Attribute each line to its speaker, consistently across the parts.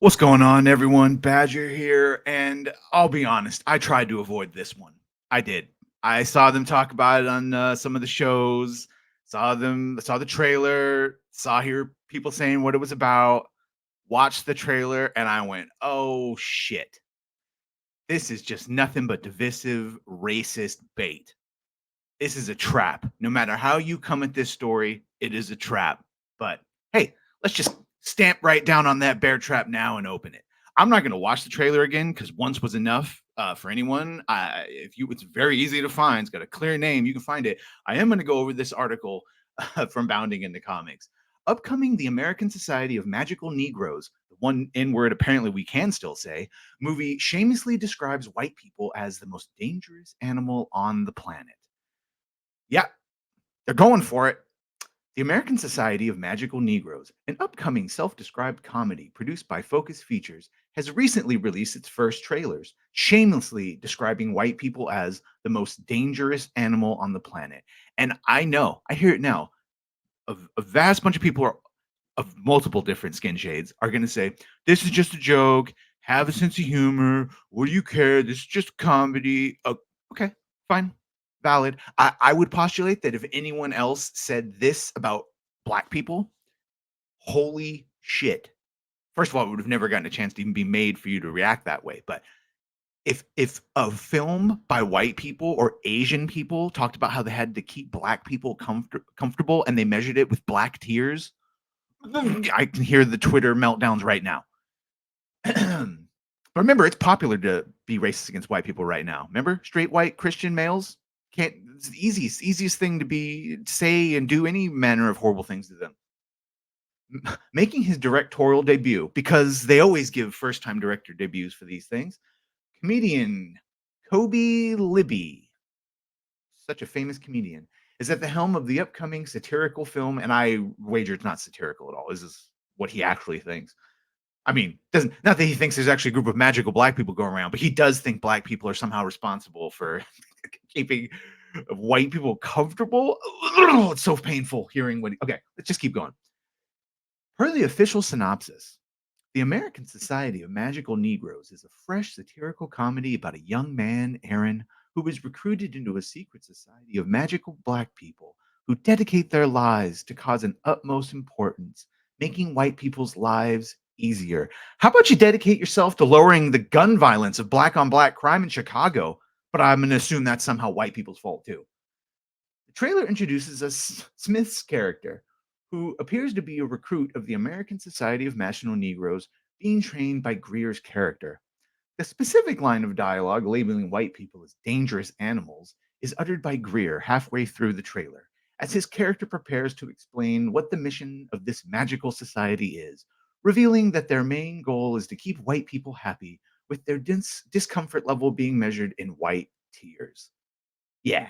Speaker 1: What's going on, everyone? Badger here, and I'll be honest, I tried to avoid this one. I did. I saw them talk about it on some of the shows. Saw the trailer. Saw here people saying what it was about. Watched the trailer, and I went, "Oh shit! This is just nothing but divisive, racist bait. This is a trap. No matter how you come at this story, it is a trap. But hey, let's just stamp right down on that bear trap now and open it. I'm not going to watch the trailer again because once was enough for anyone. It's very easy to find. It's got a clear name. You can find it. I am going to go over this article from Bounding into Comics. Upcoming, the American Society of Magical Negroes, the one N word apparently we can still say, movie shamelessly describes white people as the most dangerous animal on the planet. Yeah, they're going for it. The American Society of Magical Negroes, an upcoming self described comedy produced by Focus Features, has recently released its first trailers, shamelessly describing white people as the most dangerous animal on the planet. And I know, I hear it now, a vast bunch of people of multiple different skin shades are going to say, this is just a joke, have a sense of humor. What do you care? This is just comedy. Okay, fine, valid. I would postulate that if anyone else said this about black people, holy shit. First of all, it would have never gotten a chance to even be made for you to react that way. But if a film by white people or Asian people talked about how they had to keep black people comfortable and they measured it with black tears, I can hear the Twitter meltdowns right now. But remember, it's popular to be racist against white people right now. Remember, straight white Christian males can't. It's the easiest thing to say and do any manner of horrible things to them. Making his directorial debut, because they always give first-time director debuts for these things. Comedian Kobe Libby, such a famous comedian, is at the helm of the upcoming satirical film, and I wager it's not satirical at all. This is what he actually thinks. I mean, doesn't not that he thinks there's actually a group of magical black people going around, but he does think black people are somehow responsible for keeping white people comfortable. It's so painful hearing what. Okay, let's just keep going. Per the official synopsis, the American Society of Magical Negroes is a fresh satirical comedy about a young man, Aaron, who is recruited into a secret society of magical black people who dedicate their lives to cause an utmost importance, making white people's lives easier. How about you dedicate yourself to lowering the gun violence of black on black crime in Chicago? But I'm going to assume that's somehow white people's fault too. The trailer introduces us Smith's character, who appears to be a recruit of the American Society of National Negroes being trained by Greer's character. The specific line of dialogue labeling white people as dangerous animals is uttered by Greer halfway through the trailer, as his character prepares to explain what the mission of this magical society is, revealing that their main goal is to keep white people happy, with their discomfort level being measured in white tears. Yeah,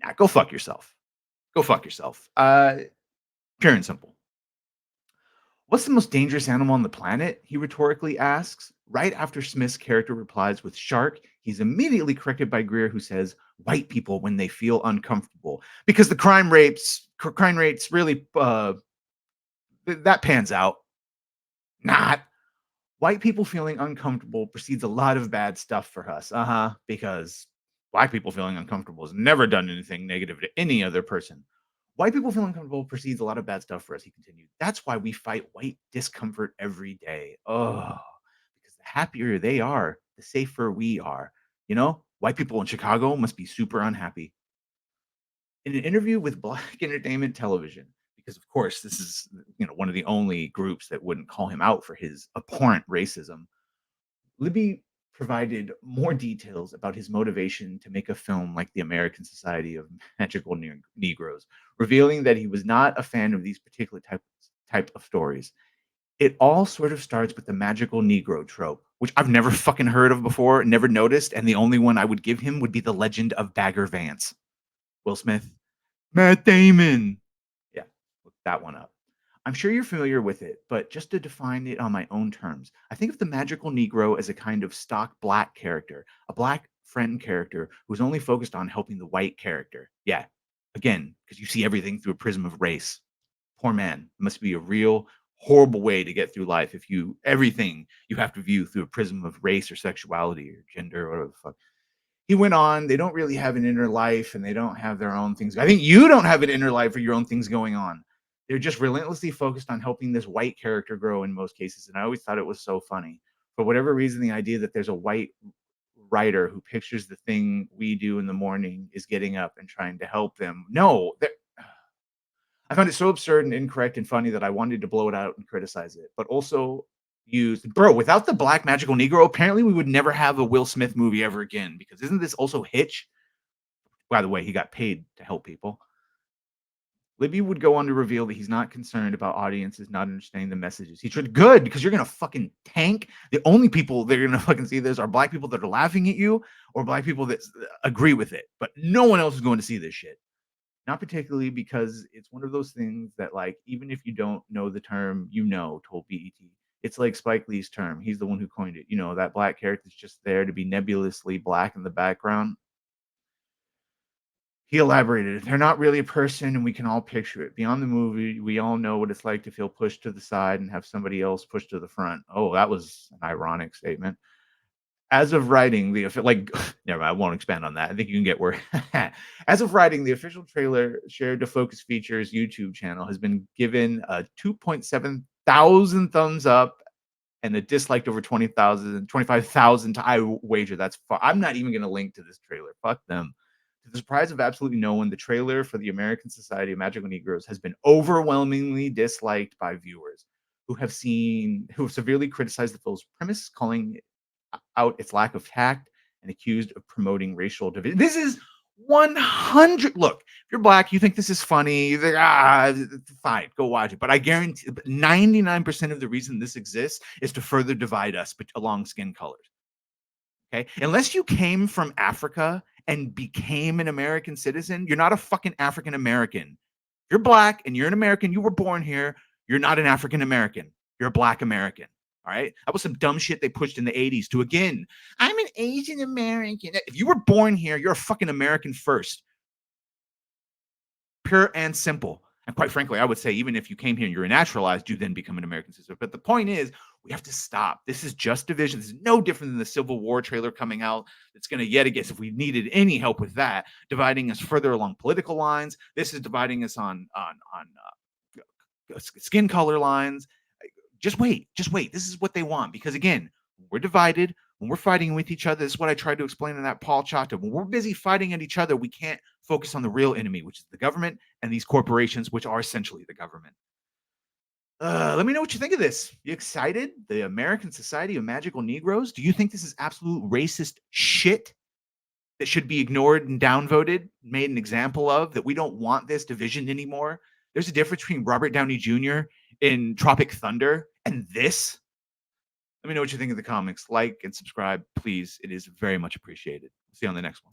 Speaker 1: now go fuck yourself. Go fuck yourself. Pure and simple. What's the most dangerous animal on the planet? He rhetorically asks. Right after Smith's character replies with shark, he's immediately corrected by Greer, who says white people when they feel uncomfortable. Because the crime rates really that pans out. Not. White people feeling uncomfortable precedes a lot of bad stuff for us. Because black people feeling uncomfortable has never done anything negative to any other person. White people feeling uncomfortable precedes a lot of bad stuff for us, he continued. That's why we fight white discomfort every day. Oh, because the happier they are, the safer we are. You know, white people in Chicago must be super unhappy. In an interview with Black Entertainment Television, because of course this is one of the only groups that wouldn't call him out for his abhorrent racism, Libby provided more details about his motivation to make a film like the American Society of Magical Negroes, revealing that he was not a fan of these particular type of stories. It all sort of starts with the magical Negro trope, which I've never fucking heard of before, never noticed, and the only one I would give him would be the legend of Bagger Vance. Will Smith, Matt Damon. Yeah, look that one up. I'm sure you're familiar with it, but just to define it on my own terms, I think of the magical Negro as a kind of stock black character, a black friend character who's only focused on helping the white character. Yeah, again, because you see everything through a prism of race. Poor man. Must be a real horrible way to get through life if you everything you have to view through a prism of race or sexuality or gender or whatever the fuck. He went on, they don't really have an inner life and they don't have their own things. I think you don't have an inner life or your own things going on. They're just relentlessly focused on helping this white character grow in most cases. And I always thought it was so funny. For whatever reason, the idea that there's a white writer who pictures the thing we do in the morning is getting up and trying to help them. No, I found it so absurd and incorrect and funny that I wanted to blow it out and criticize it, but also used, bro, without the black magical Negro, apparently we would never have a Will Smith movie ever again. Because isn't this also Hitch? By the way, he got paid to help people. Libby would go on to reveal that he's not concerned about audiences not understanding the messages. He said, good, because you're going to fucking tank. The only people that are going to fucking see this are black people that are laughing at you or black people that agree with it. But no one else is going to see this shit. Not particularly because it's one of those things that, like, even if you don't know the term, told BET. It's like Spike Lee's term. He's the one who coined it. That black character is just there to be nebulously black in the background. He elaborated, they're not really a person and we can all picture it. Beyond the movie, we all know what it's like to feel pushed to the side and have somebody else pushed to the front. Oh, that was an ironic statement. As of writing never mind, I won't expand on that. I think you can get where. As of writing, the official trailer shared to Focus Features YouTube channel has been given a 2.7 thousand thumbs up and a disliked over 25,000 to I wager that's far. I'm not even going to link to this trailer. Fuck them. To the surprise of absolutely no one, the trailer for the American Society of Magical Negroes has been overwhelmingly disliked by viewers who have severely criticized the film's premise, calling out its lack of tact and accused of promoting racial division. This is 100. Look, if you're black, you think this is funny, fine, go watch it. But I guarantee 99% of the reason this exists is to further divide us along skin colors. Okay. Unless you came from Africa and became an American citizen, you're not a fucking African American. You're black and you're an American. You were born here. You're not an African American. You're a black American. All right. That was some dumb shit they pushed in the 80s to, again, I'm an Asian American. If you were born here, you're a fucking American first. Pure and simple. And quite frankly, I would say even if you came here and you're naturalized, you then become an American citizen. But the point is, we have to stop. This is just division. This is no different than the Civil War trailer coming out. It's going to yet again, if we needed any help with that, dividing us further along political lines. This is dividing us on skin color lines. Just wait. This is what they want. Because again, we're divided. When we're fighting with each other, this is what I tried to explain in that Paul chapter. When we're busy fighting at each other, we can't focus on the real enemy, which is the government and these corporations, which are essentially the government. Let me know what you think of this. You excited? The American Society of Magical Negroes? Do you think this is absolute racist shit that should be ignored and downvoted, made an example of, that we don't want this division anymore? There's a difference between Robert Downey Jr. in Tropic Thunder and this. Let me know what you think in the comments. Like and subscribe, please. It is very much appreciated. See you on the next one.